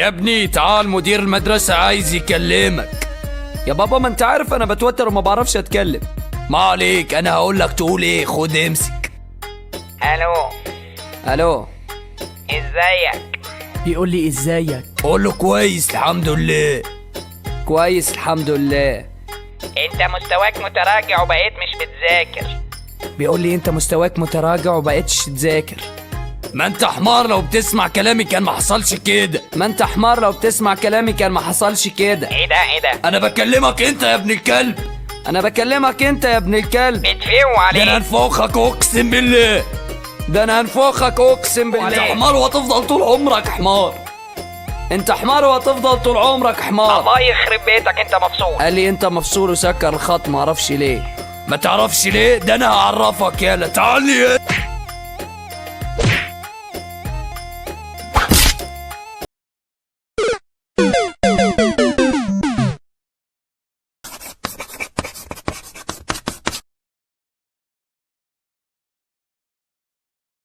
يا ابني تعال، مدير المدرسة عايز يكلمك. يا بابا ما انت عارف انا بتوتر وما بعرفش اتكلم. ما عليك، انا هقول لك تقول ايه، خد امسك. الو. ازيك؟ بيقول لي ازيك؟ قول له كويس الحمد لله. كويس الحمد لله. انت مستواك متراجع وبقيت مش بتذاكر. بيقول لي انت مستواك متراجع وبقيتش تذاكر. ما انت حمار، لو بتسمع كلامي كان ما حصلش كده. ما انت حمار، لو بتسمع كلامي كان ما حصلش كده. ايه ده؟ انا بكلمك انت يا ابن الكلب. انا بكلمك انت يا ابن الكلب. بتفيقوا ده عليه. انا هنفخك اقسم بالله. ده انا هنفخك اقسم انت بالله. حمار وهتفضل طول عمرك حمار. انت حمار وهتفضل طول عمرك حمار. الله يخرب بيتك، انت مبسوط. قال لي انت مفصول وسكر الخط، معرفش ليه. ما تعرفش ليه؟ ده انا هعرفك. يالا تعال لي.